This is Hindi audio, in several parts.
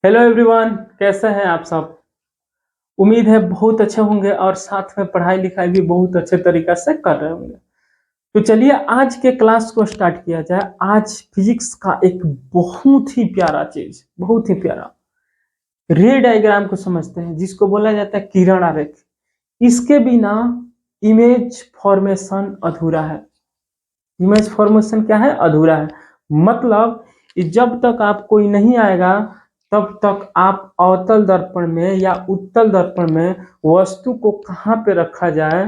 हेलो एवरीवन, कैसे हैं आप सब। उम्मीद है बहुत अच्छे होंगे और साथ में पढ़ाई लिखाई भी बहुत अच्छे तरीके से कर रहे होंगे। तो चलिए आज के क्लास को स्टार्ट किया जाए। आज फिजिक्स का एक बहुत ही प्यारा चीज, बहुत ही प्यारा रे डायग्राम को समझते हैं, जिसको बोला जाता है किरण आरेख। इसके बिना इमेज फॉर्मेशन अधूरा है। इमेज फॉर्मेशन क्या है? अधूरा है। मतलब जब तक आप कोई नहीं आएगा तब तक आप अवतल दर्पण में या उत्तल दर्पण में वस्तु को कहाँ पे रखा जाए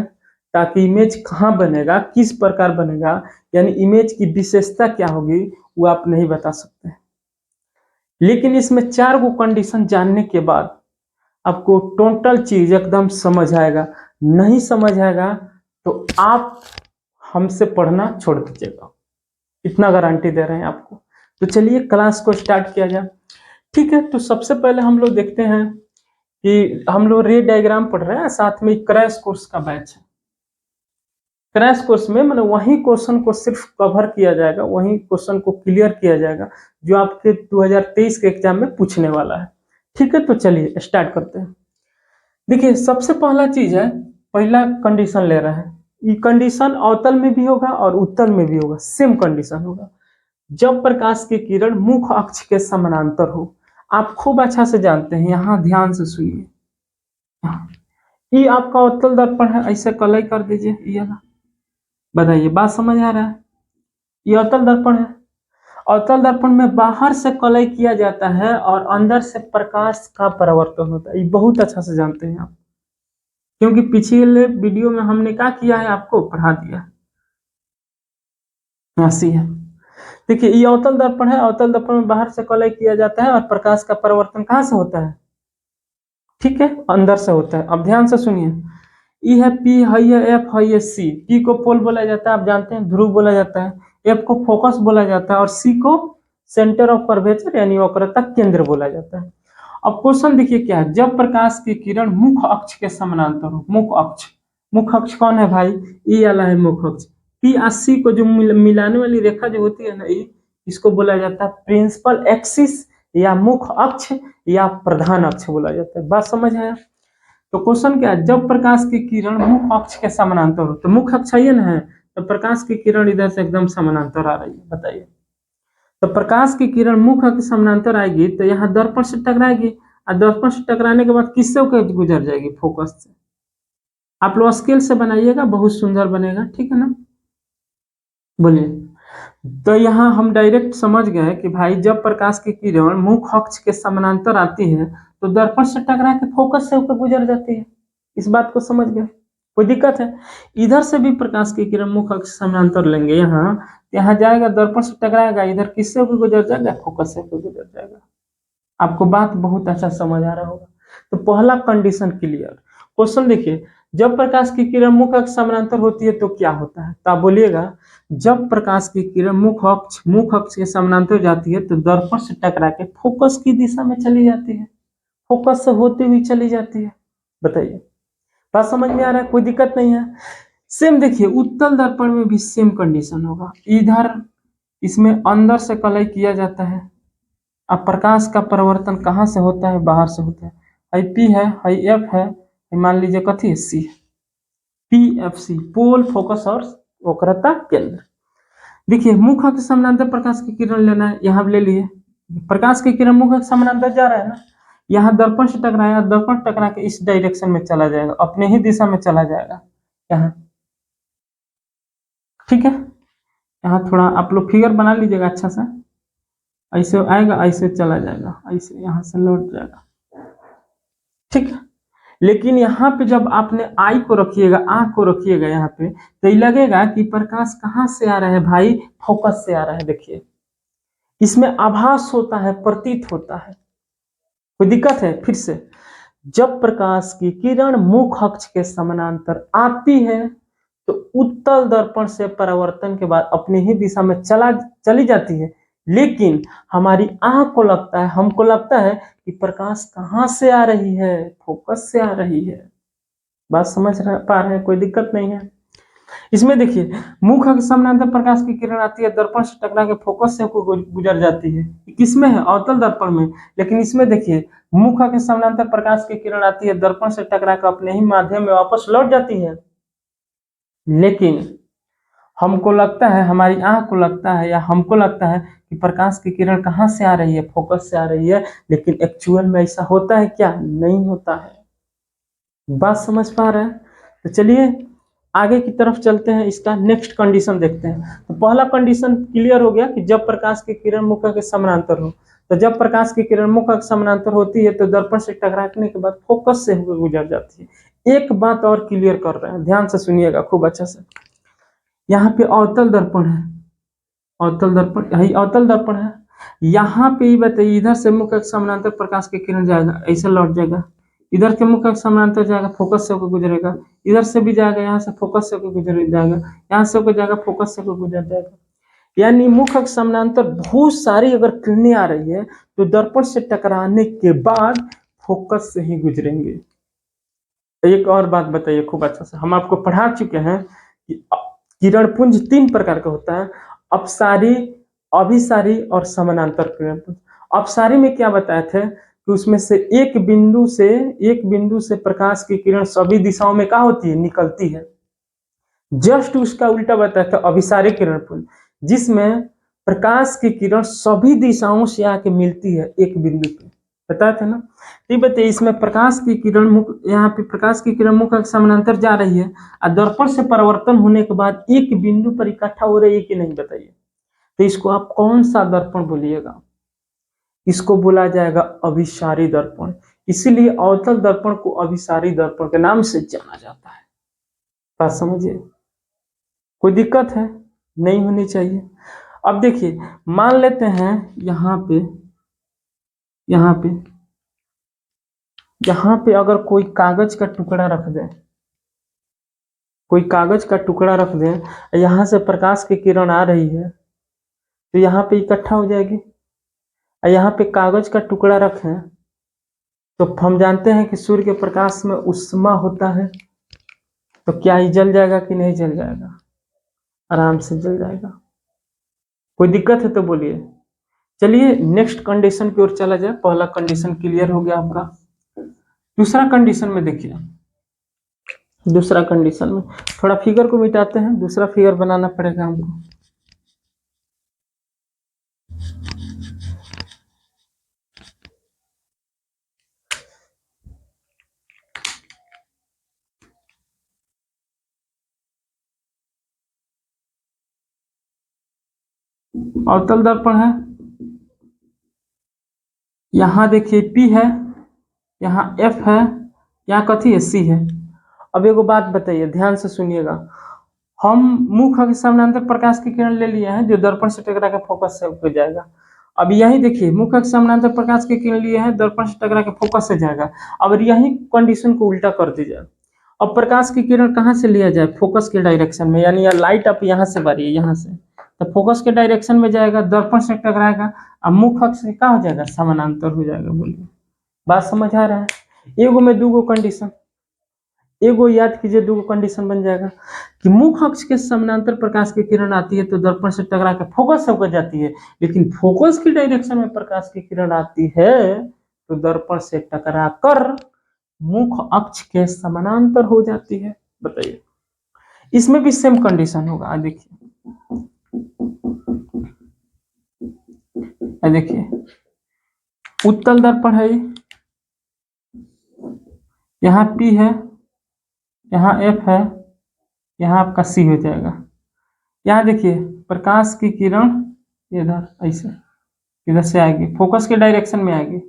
ताकि इमेज कहाँ बनेगा, किस प्रकार बनेगा, यानी इमेज की विशेषता क्या होगी, वो आप नहीं बता सकते। लेकिन इसमें 4 गो कंडीशन जानने के बाद आपको टोटल चीज एकदम समझ आएगा। नहीं समझ आएगा तो आप हमसे पढ़ना छोड़ दीजिएगा, इतना गारंटी दे रहे हैं आपको। तो चलिए क्लास को स्टार्ट किया जाए। ठीक है, तो सबसे पहले हम लोग देखते हैं कि हम लोग रे डायग्राम पढ़ रहे हैं, साथ में क्रैश कोर्स का बैच है। क्रैश कोर्स में मतलब वही क्वेश्चन को सिर्फ कवर किया जाएगा, वही क्वेश्चन को क्लियर किया जाएगा जो आपके 2023 के एग्जाम में पूछने वाला है। ठीक है, तो चलिए स्टार्ट करते हैं। देखिए सबसे पहला चीज है, पहला कंडीशन ले रहे हैं। ये कंडीशन अवतल में भी होगा और उत्तल में भी होगा, सेम कंडीशन होगा। जब प्रकाश की किरण मुख्य अक्ष के समानांतर हो। आप खूब अच्छा से जानते हैं, यहाँ ध्यान से सुनिए। ये आपका अवतल दर्पण है, ऐसे कलई कर दीजिए ये ना। बताइए बात समझ आ रहा है? ये अवतल दर्पण है। अवतल दर्पण में बाहर से कलई किया जाता है और अंदर से प्रकाश का परावर्तन होता है। ये बहुत अच्छा से जानते हैं आप, क्योंकि पिछले वीडियो में हमने क्या किया है, आपको पढ़ा दिया है। ऐसी है। देखिए ये अवतल दर्पण है। अवतल दर्पण में बाहर से कलई किया जाता है और प्रकाश का परावर्तन कहाँ से होता है? ठीक है, अंदर से होता है। अब ध्यान से सुनिए। ई है पी, हाई है एफ, हाई है सी। पी को पोल बोला जाता है, आप जानते हैं, ध्रुव बोला जाता है। एफ को फोकस बोला जाता है और सी को सेंटर ऑफ कर्वेचर यानी वक्रता केंद्र बोला जाता है। अब क्वेश्चन देखिए क्या है। जब प्रकाश की किरण मुख्य अक्ष के समानांतर हो। मुख्य अक्ष, मुख्य अक्ष कौन है भाई? ई वाला है मुख्य अक्ष। पी और सी को जो मिलाने वाली रेखा जो होती है ना, ई, इसको बोला जाता है प्रिंसिपल एक्सिस या मुख्य अक्ष या प्रधान अक्ष बोला जाता है। बात समझ आया? तो क्वेश्चन क्या है, जब प्रकाश की किरण मुख्य अक्ष के समानांतर हो, तो मुख्य अक्ष ये ना है, तो प्रकाश की किरण इधर से एकदम समानांतर आ रही है। बताइए, तो प्रकाश की किरण मुख्य अक्ष समानांतर आएगी तो यहाँ दर्पण से टकराएगी और दर्पण से टकराने के बाद किससे होकर गुजर जाएगी? फोकस से। आप लोग स्केल से बनाइएगा, बहुत सुंदर बनेगा। ठीक है ना? बोलिए। तो यहाँ हम डायरेक्ट समझ गए कि भाई जब प्रकाश की किरण मुख्य अक्ष के समानांतर आती है तो दर्पण से टकरा के फोकस से होकर गुजर जाती है। इस बात को समझ गए? कोई दिक्कत है? इधर से भी प्रकाश की किरण मुख्य अक्ष से समानांतर लेंगे, यहाँ जाएगा, दर्पण से टकराएगा, इधर किससे होकर गुजर जाएगा? फोकस से होकर गुजर जाएगा। आपको बात बहुत अच्छा समझ आ रहा होगा। तो पहला कंडीशन क्लियर। क्वेश्चन देखिए, जब प्रकाश की किरण मुख्य अक्ष समानांतर होती है तो क्या होता है? तो आप बोलिएगा, जब प्रकाश की किरण मुख्य अक्ष के समानांतर जाती है तो दर्पण से टकरा के फोकस की दिशा में चली जाती है, फोकस से होती हुई चली जाती है। बताइए बात समझ में आ रहा है? कोई दिक्कत नहीं है? सेम देखिए उत्तल दर्पण में भी सेम कंडीशन होगा। इधर इसमें अंदर से कलई किया जाता है। अब प्रकाश का परिवर्तन कहाँ से होता है? बाहर से होता है। हाई पी है, हाई एफ है, मान लीजिए कथी है? सी। पी एफ सी, पोल, फोकस और वक्रता केंद्र। देखिए मुख्य अक्ष समानांतर प्रकाश की किरण लेना है, यहाँ ले लिए। प्रकाश की किरण मुख्य अक्ष समानांतर जा रहा है ना, यहाँ दर्पण से टकराया, दर्पण टकरा के इस डायरेक्शन में चला जाएगा, अपने ही दिशा में चला जाएगा यहाँ। ठीक है, यहाँ थोड़ा आप लोग फिगर बना लीजिएगा अच्छा सा। ऐसे आएगा, ऐसे चला जाएगा, ऐसे यहाँ से लौट जाएगा। ठीक है, लेकिन यहाँ पे जब आपने आई को रखिएगा, आंख को रखिएगा यहाँ पे, तो ये लगेगा कि प्रकाश कहाँ से आ रहा है भाई? फोकस से आ रहा है। देखिए इसमें आभास होता है, प्रतीत होता है। कोई दिक्कत है? फिर से, जब प्रकाश की किरण मुख्य अक्ष के समानांतर आती है तो उत्तल दर्पण से परावर्तन के बाद अपनी ही दिशा में चली जाती है। लेकिन हमारी आंख को लगता है, हमको लगता है कि प्रकाश कहाँ से आ रही है? फोकस से आ रही है। बात समझ पा रहे हैं? कोई दिक्कत नहीं है? इसमें देखिए मुख अक्ष समानांतर प्रकाश की किरण आती है, दर्पण से टकरा के फोकस से होकर गुजर जाती है। किसमें है? अवतल दर्पण में। लेकिन इसमें देखिए मुख अक्ष समानांतर प्रकाश की किरण आती है, दर्पण से टकरा कर अपने ही माध्यम में वापस लौट जाती है। लेकिन हमको लगता है, हमारी आंख को लगता है या हमको लगता है कि प्रकाश की किरण कहाँ से आ रही है? फोकस से आ रही है। लेकिन एक्चुअल में ऐसा होता है क्या? नहीं होता है। बात समझ पा रहे हैं? तो चलिए आगे की तरफ चलते हैं, इसका नेक्स्ट कंडीशन देखते हैं। तो पहला कंडीशन क्लियर हो गया कि जब प्रकाश की किरण मुख के समानांतर हो। तो जब प्रकाश की किरण मुख के समानांतर होती है तो दर्पण से टकराने के बाद फोकस से होकर गुजर जाती है। एक बात और क्लियर कर रहे हैं, ध्यान से सुनिएगा खूब अच्छा से। यहाँ पे अवतल दर्पण है, अवतल दर्पण, यही अवतल दर्पण है। यहाँ पे ही बताइए, इधर से मुख के समानांतर प्रकाश की किरण जाएगा, ऐसे लौट जाएगा। इधर के मुख के समानांतर जाएगा, फोकस से होकर गुजरेगा। इधर से भी जाएगा, यहाँ से फोकस से होकर गुजर जाएगा, यहाँ से होकर जाएगा, फोकस से होकर गुजर जाएगा। यानी मुख के समानांतर बहुत सारी अगर किरणें आ रही है तो दर्पण से टकराने के बाद फोकस से ही गुजरेंगे। एक और बात बताइए खूब अच्छा से, हम आपको पढ़ा चुके हैं कि किरण पुंज 3 प्रकार का होता है, अपसारी, अभिसारी और समानांतर किरण पुंज। अपसारी में क्या बताए थे कि उसमें से एक बिंदु से प्रकाश की किरण सभी दिशाओं में क्या होती है? निकलती है। जस्ट उसका उल्टा बताया था अभिसारी किरण पुंज, जिसमें प्रकाश की किरण सभी दिशाओं से आके मिलती है एक बिंदु पे। बताया था ना? ये बताइए, इसमें प्रकाश की किरण मुख, यहाँ पे प्रकाश की किरण मुख के समानांतर जा रही है और दर्पण से परिवर्तन होने के बाद एक बिंदु पर इकट्ठा हो रही है कि नहीं? बताइए। तो इसको आप कौन सा दर्पण बोलिएगा? इसको बोला जाएगा अभिसारी दर्पण। इसीलिए अवतल दर्पण को अभिसारी दर्पण के नाम से जाना जाता है। बात समझिए, कोई दिक्कत है? नहीं होनी चाहिए। अब देखिए, मान लेते हैं यहाँ पे यहाँ पे यहाँ पे अगर कोई कागज का टुकड़ा रख दे, कोई कागज का टुकड़ा रख दे, यहाँ से प्रकाश की किरण आ रही है तो यहाँ पे इकट्ठा हो जाएगी। यहाँ पे कागज का टुकड़ा रखें तो हम जानते हैं कि सूर्य के प्रकाश में ऊष्मा होता है, तो क्या ये जल जाएगा कि नहीं जल जाएगा? आराम से जल जाएगा। कोई दिक्कत है तो बोलिए। चलिए नेक्स्ट कंडीशन की ओर चला जाए। पहला कंडीशन क्लियर हो गया आपका। दूसरा कंडीशन में देखिए, दूसरा कंडीशन में थोड़ा फिगर को मिटाते हैं, दूसरा फिगर बनाना पड़ेगा हमको। अवतल दर्पण है, यहाँ देखिए P है, यहाँ F है, यहाँ कथी है? C है। अब एगो बात बताइए, ध्यान से सुनिएगा। हम मुख के समानांतर प्रकाश की किरण ले लिए हैं जो दर्पण से टकरा के फोकस से हो जाएगा। अब यही देखिए, मुख के समानांतर प्रकाश की किरण लिए हैं, दर्पण से टकरा के फोकस से जाएगा। अब यही कंडीशन को उल्टा कर दीजिए। अब प्रकाश की किरण कहाँ से लिया जाए? फोकस के डायरेक्शन में, यानी लाइट आप यहाँ से बारी, यहाँ से तो फोकस के डायरेक्शन में जाएगा, दर्पण से टकराएगा, अब मुख अक्ष से क्या हो जाएगा? समानांतर हो जाएगा। बोलिए, बात समझ आ रहा है? एगो में दूगो कंडीशन, एगो याद कीजिए, दूगो कंडीशन बन जाएगा कि मुख अक्ष के समानांतर प्रकाश की किरण आती है तो दर्पण से टकरा के फोकस होकर जाती है, लेकिन फोकस की डायरेक्शन में प्रकाश की किरण आती है तो दर्पण से टकरा कर मुख अक्ष के समानांतर हो जाती है। बताइए, इसमें भी सेम कंडीशन होगा। देखिए देखिए, उत्तल दर्पण है, यहाँ P है, यहाँ F है, यहाँ आपका C हो जाएगा। यहाँ देखिए प्रकाश की किरण इधर ऐसे इधर से आएगी, फोकस के डायरेक्शन में आएगी,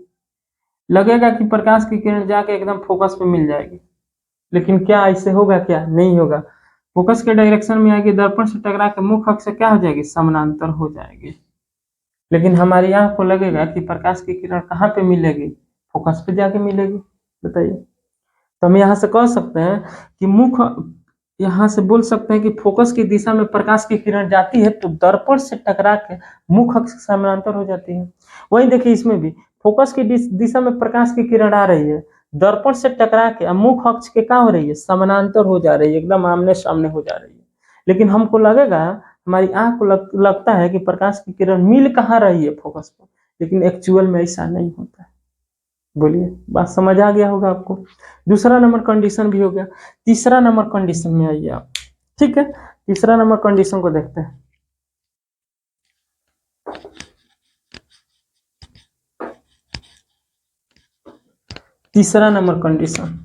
लगेगा कि प्रकाश की किरण जाके एकदम फोकस पे मिल जाएगी, लेकिन क्या ऐसे होगा? क्या नहीं होगा। फोकस के डायरेक्शन में आएगी, दर्पण से टकरा के मुख अक्ष से क्या हो जाएगी? समानांतर हो जाएगी। लेकिन हमारी आंख को लगेगा कि प्रकाश की किरण कहाँ पे मिलेगी? फोकस पे जाके मिलेगी। बताइए, तो हम यहाँ से कह सकते हैं कि मुख, यहाँ से बोल सकते हैं कि फोकस की दिशा में प्रकाश की किरण जाती है तो दर्पण से टकरा के मुख अक्ष के समानांतर हो जाती है। वही देखिए, इसमें भी फोकस की दिशा में प्रकाश की किरण आ रही है, दर्पण से टकरा के मुख अक्ष के क्या हो रही है? समानांतर हो जा रही है, एकदम आमने सामने हो जा रही है। लेकिन हमको लगेगा, हमारी आंख को लगता है कि प्रकाश की किरण मिल कहाँ रही है फोकस पर, लेकिन एक्चुअल में ऐसा नहीं होता है। बोलिए, बात समझ आ गया होगा आपको। दूसरा नंबर कंडीशन भी हो गया। तीसरा नंबर कंडीशन में आइए आप। ठीक है, तीसरा नंबर कंडीशन को देखते हैं। तीसरा नंबर कंडीशन,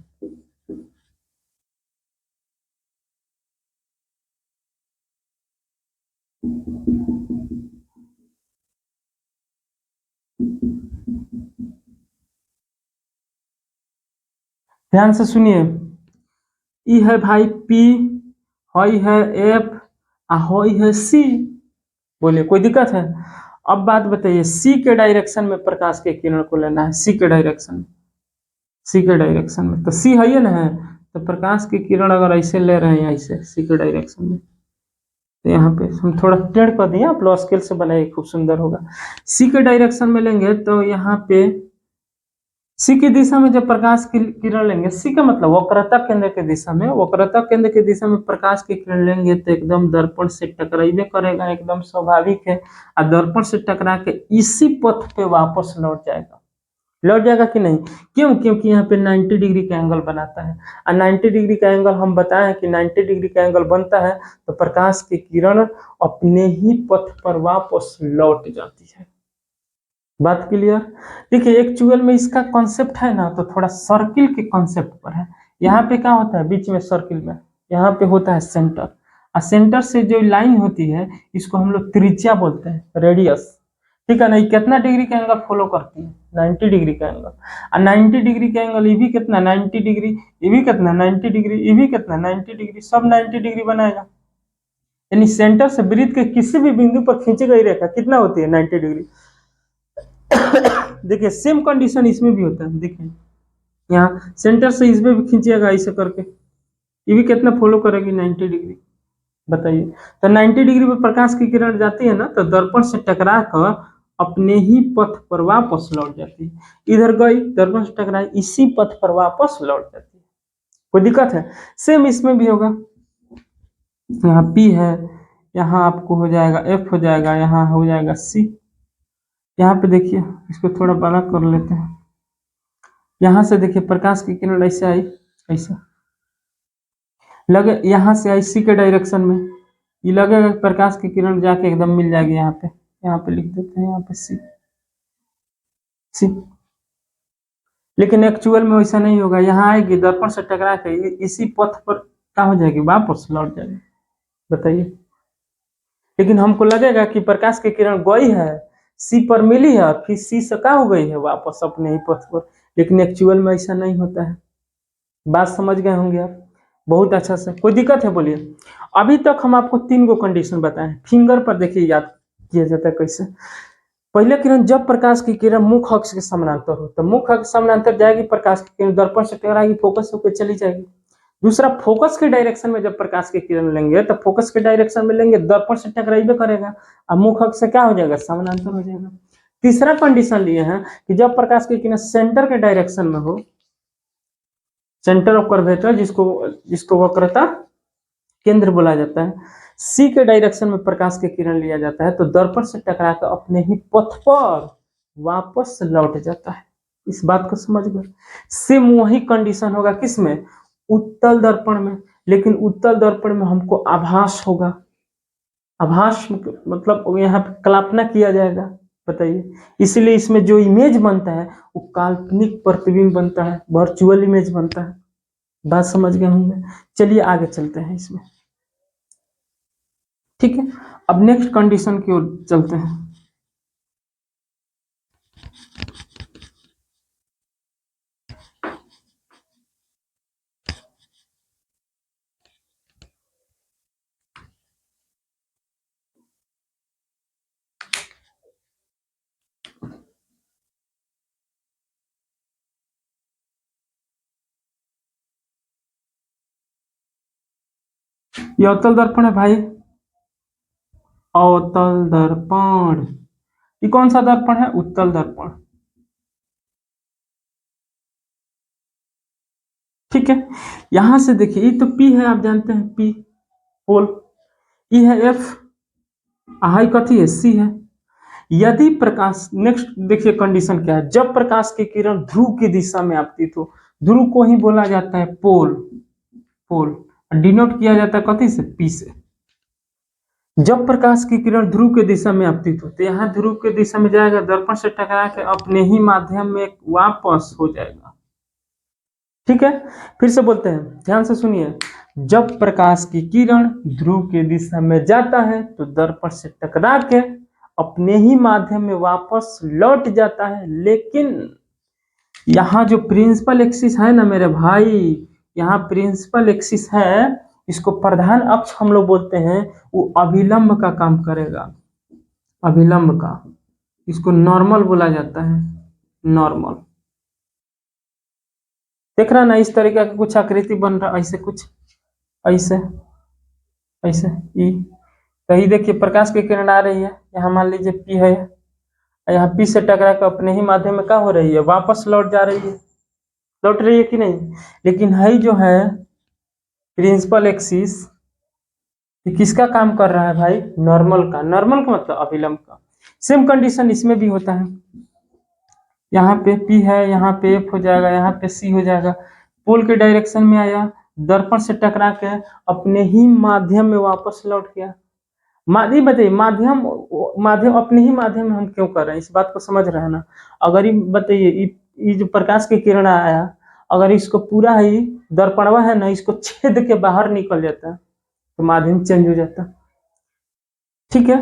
ध्यान से सुनिए। ई है भाई पी, हई है एफ, हई है सी। बोलिए, कोई दिक्कत है? अब बात बताइए, सी के डायरेक्शन में प्रकाश के किरण को लेना है, सी के डायरेक्शन में, सी के डायरेक्शन में तो सी है ये ना है, तो प्रकाश की किरण अगर ऐसे ले रहे हैं ऐसे सी के डायरेक्शन में, तो यहाँ पे हम थोड़ा टेढ़ कर दिए, आप लो स्केल से बनाइए, खूब सुंदर होगा। सी के डायरेक्शन में लेंगे तो यहाँ पे सी की दिशा में जब प्रकाश की किरण लेंगे, सी का मतलब वक्रता केंद्र की दिशा में, वक्रता केंद्र की दिशा में प्रकाश की किरण लेंगे तो एकदम दर्पण से टकराइबे करेगा, एकदम स्वाभाविक है। और दर्पण से टकरा के इसी पथ पे वापस लौट जाएगा। लौट जाएगा कि नहीं? क्यों? क्योंकि यहाँ पे 90 डिग्री का एंगल बनाता है, और 90 डिग्री का एंगल हम बताएं कि 90 डिग्री का एंगल बनता है तो प्रकाश की किरण अपने ही पथ पर वापस लौट जाती है। बात क्लियर? देखिए, एक्चुअल में इसका कॉन्सेप्ट है ना, तो थोड़ा सर्किल के कॉन्सेप्ट पर है। यहाँ पे क्या होता है बीच में सर्किल में, यहाँ पे होता है सेंटर, और सेंटर से जो लाइन होती है इसको हम लोग त्रिज्या बोलते हैं, रेडियस। ठीक है ना? ये कितना डिग्री का एंगल फॉलो करती है? 90 डिग्री का एंगल। और 90 डिग्री का एंगल ये भी कितना, 90 डिग्री, ये भी कितना 90 डिग्री, ये भी कितना 90 डिग्री, सब 90 डिग्री बनाएगा। यानी सेंटर से वृत्त के किसी भी बिंदु पर खींची गई रेखा कितना होती है? 90 डिग्री। देखिए, सेम कंडीशन इसमें भी होता है। देखिए, यहाँ सेंटर से इसमें भी खींचिएगा ऐसे करके, ये भी कितना फॉलो करेगी? 90 डिग्री। बताइए, तो 90 डिग्री पर प्रकाश की किरण जाती है ना, तो दर्पण से टकरा कर अपने ही पथ पर वापस लौट जाती है। इधर गई, दर्पण से टकराई, इसी पथ पर वापस लौट जाती है। कोई दिक्कत है? सेम इसमें भी होगा। यहाँ पी है, यहाँ आपको हो जाएगा एफ, हो जाएगा यहाँ हो जाएगा सी। यहाँ पे देखिए, इसको थोड़ा बड़ा कर लेते हैं। यहाँ से देखिए, प्रकाश की किरण ऐसे आई, ऐसे लगे, यहाँ से आई सी के डायरेक्शन में, ये लगेगा प्रकाश की किरण जाके एकदम मिल जाएगी यहाँ पे। यहाँ पे लिख देते हैं, यहाँ पे सी, सी। लेकिन एक्चुअल में वैसा नहीं होगा, यहाँ आएगी दर्पण से टकरा के इसी पथ पर क्या हो जाएगी? वापस लौट जाएगी। बताइए, लेकिन हमको लगेगा कि प्रकाश की किरण गई है, सी पर मिली है, फिर सी से क्या हो गई है? वापस अपने ही पथ पर। लेकिन एक्चुअल में ऐसा नहीं होता है। बात समझ गए होंगे आप बहुत अच्छा से। कोई दिक्कत है? बोलिए। अभी तक हम आपको 3 गो कंडीशन बताएं। फिंगर पर देखिए, याद किया जाता है कैसे। पहले किरण, जब प्रकाश की किरण मुख्य अक्ष के समानांतर हो, तो मुख्य अक्ष समानांतर जाएगी, प्रकाश की किरण दर्पण से टकराएगी, फोकस होकर चली जाएगी। दूसरा, फोकस के डायरेक्शन में जब प्रकाश की किरण लेंगे तो फोकस के डायरेक्शन में लेंगे, दर्पण से टकराइबे करेगा, और मुख्य अक्ष से क्या हो जाएगा? समानांतर हो जाएगा। तीसरा कंडीशन लिए हैं कि जब प्रकाश की किरण सेंटर के डायरेक्शन में हो, सेंटर ऑफ कर्वेचर, जिसको जिसको वक्रता केंद्र बोला जाता है, सी के डायरेक्शन में प्रकाश की किरण लिया जाता है, तो दर्पण से टकरा कर अपने ही पथ पर वापस लौट जाता है। इस बात को समझ गए? सेम वही कंडीशन होगा किसमें? उत्तल दर्पण में। लेकिन उत्तल दर्पण में हमको आभास होगा। आभास मतलब यहाँ पे कल्पना किया जाएगा। बताइए, इसलिए इसमें जो इमेज बनता है वो काल्पनिक प्रतिबिंब बनता है, वर्चुअल इमेज बनता है। बात समझ गए होंगे? चलिए आगे चलते हैं इसमें। ठीक है, अब नेक्स्ट कंडीशन की ओर चलते हैं। ये अवतल दर्पण है भाई, अवतल दर्पण। ये कौन सा दर्पण है? उत्तल दर्पण। ठीक है, यहां से देखिए, ये तो पी है, आप जानते हैं पी पोल। ई है एफ, हाई कथी है, सी है। यदि प्रकाश, नेक्स्ट देखिए कंडीशन क्या है, जब प्रकाश की किरण ध्रुव की दिशा में आपतित हो, ध्रुव को ही बोला जाता है पोल, पोल डिनोट किया जाता है कथी से, पी से। जब प्रकाश की किरण ध्रुव की दिशा में आपतित हो तो यहाँ ध्रुव की दिशा में जाएगा, दर्पण से टकरा के अपने ही माध्यम में वापस हो जाएगा। ठीक है, फिर से बोलते हैं, ध्यान से सुनिए। जब प्रकाश की किरण ध्रुव की दिशा में जाता है तो दर्पण से टकरा के अपने ही माध्यम में वापस लौट जाता है, लेकिन यहाँ जो प्रिंसिपल एक्सिस है ना मेरे भाई, यहाँ प्रिंसिपल एक्सिस है, इसको प्रधान अक्ष हम लोग बोलते हैं, वो अभिलंब का काम करेगा, अभिलंब का। इसको नॉर्मल बोला जाता है, नॉर्मल। देख रहा ना, इस तरीके का कुछ आकृति बन रहा, ऐसे कुछ, ऐसे ऐसे ई। तो ये देखिए प्रकाश की किरण आ रही है, यहाँ मान लीजिए पी है, यहाँ पी से टकरा कर अपने ही माध्यम में क्या हो रही है, वापस लौट जा रही है, लौट रही है कि नहीं। लेकिन है जो है प्रिंसिपल एक्सिस, ये किसका काम कर रहा है भाई, नॉर्मल का। नॉर्मल का मतलब अभिलंब का। सेम कंडीशन इसमें भी होता है, यहाँ पे P है, यहाँ पे F हो जाएगा, यहाँ पे C हो जाएगा, पोल के डायरेक्शन में आया, दर्पण से टकरा के अपने ही माध्यम में वापस लौट गया। माध्यम बताइए, माध्यम, माध्यम अपने ही माध्यम में हम क्यों कर रहे हैं, इस बात को समझ रहे हैं ना। अगर ये बताइए, ये जो प्रकाश की किरण आया, अगर इसको पूरा ही दर्पणवा है ना, इसको छेद के बाहर निकल जाता है तो माध्यम चेंज हो जाता। ठीक है,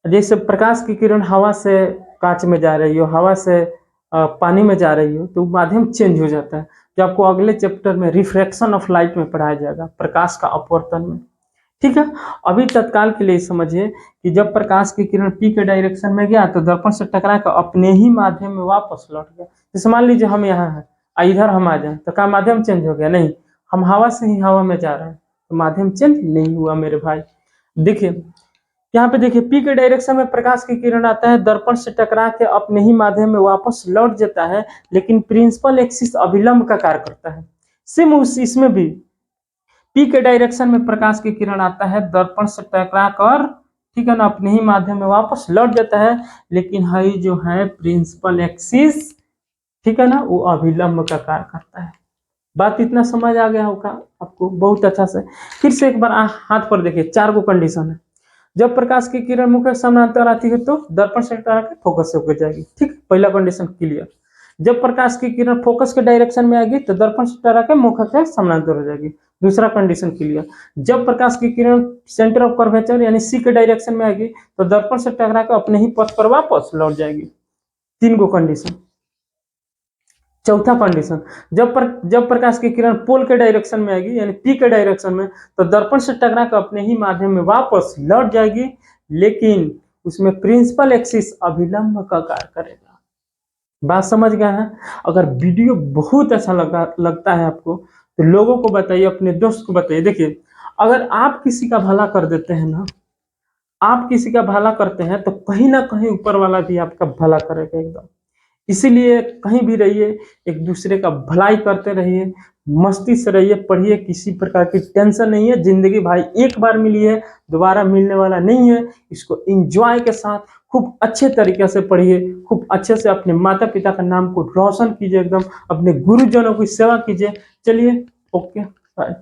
जैसे प्रकाश की किरण हवा से कांच में जा रही हो, हवा से पानी में जा रही हो, तो माध्यम चेंज हो जाता है, जो आपको अगले चैप्टर में रिफ्रैक्शन ऑफ लाइट में पढ़ाया जाएगा, प्रकाश का अपवर्तन में। ठीक है, अभी तत्काल के लिए समझिए कि जब प्रकाश की किरण पी के डायरेक्शन में गया तो दर्पण से टकरा कर अपने ही माध्यम में वापस लौट गया। जैसे मान लीजिए हम यहाँ हैं, इधर हम आ जाए तो क्या माध्यम चेंज हो गया, नहीं, हम हवा से ही हवा में जा रहे हैं तो माध्यम चेंज नहीं हुआ मेरे भाई। देखिए यहाँ पे देखिए, पी के डायरेक्शन में प्रकाश की किरण आता है, दर्पण से टकरा के अपने ही माध्यम में वापस लौट जाता है, लेकिन प्रिंसिपल एक्सिस अभिलंब का कार्य करता है। सेम उस इसमें भी पी के डायरेक्शन में प्रकाश की किरण आता है, दर्पण से टकरा कर, ठीक है ना, अपने ही माध्यम में वापस लौट जाता है, लेकिन हाई जो है प्रिंसिपल एक्सिस, ठीक है ना, वो अभिलंब का कार्य करता है। बात इतना समझ आ गया होगा आपको बहुत अच्छा से। फिर से एक बार हाथ पर देखिए, 4 गो कंडीशन है। जब प्रकाश की किरण मुख्य समानांतर आती है तो दर्पण से टकरा के फोकस से होकर जाएगी, ठीक, पहला कंडीशन क्लियर। जब प्रकाश की किरण फोकस के डायरेक्शन में आएगी तो दर्पण से टकरा के मुख्य के समानांतर हो जाएगी, दूसरा कंडीशन क्लियर। जब प्रकाश की किरण सेंटर ऑफ कर्वेचर यानी सी के डायरेक्शन में आएगी तो दर्पण से टकरा के अपने ही पथ पर वापस लौट जाएगी, 3 गो कंडीशन। चौथा कंडीशन, जब प्रकाश की किरण पोल के डायरेक्शन में आएगी यानी पी के डायरेक्शन में तो दर्पण से टकरा कर अपने ही माध्यम में वापस लौट जाएगी, लेकिन उसमें प्रिंसिपल एक्सिस अभिलंब का कार्य करेगा। बात समझ गए हैं। अगर वीडियो बहुत अच्छा लगता है आपको तो लोगों को बताइए, अपने दोस्त को बताइए। देखिए अगर आप किसी का भला कर देते हैं ना, आप किसी का भला करते हैं तो कहीं ना कहीं ऊपर वाला भी आपका भला करेगा एकदम। इसीलिए कहीं भी रहिए, एक दूसरे का भलाई करते रहिए, मस्ती से रहिए, पढ़िए, किसी प्रकार की टेंशन नहीं है। जिंदगी भाई एक बार मिली है, दोबारा मिलने वाला नहीं है। इसको एंजॉय के साथ खूब अच्छे तरीके से पढ़िए, खूब अच्छे से अपने माता पिता का नाम को रोशन कीजिए, एकदम अपने गुरुजनों की सेवा कीजिए। चलिए, ओके, बाय।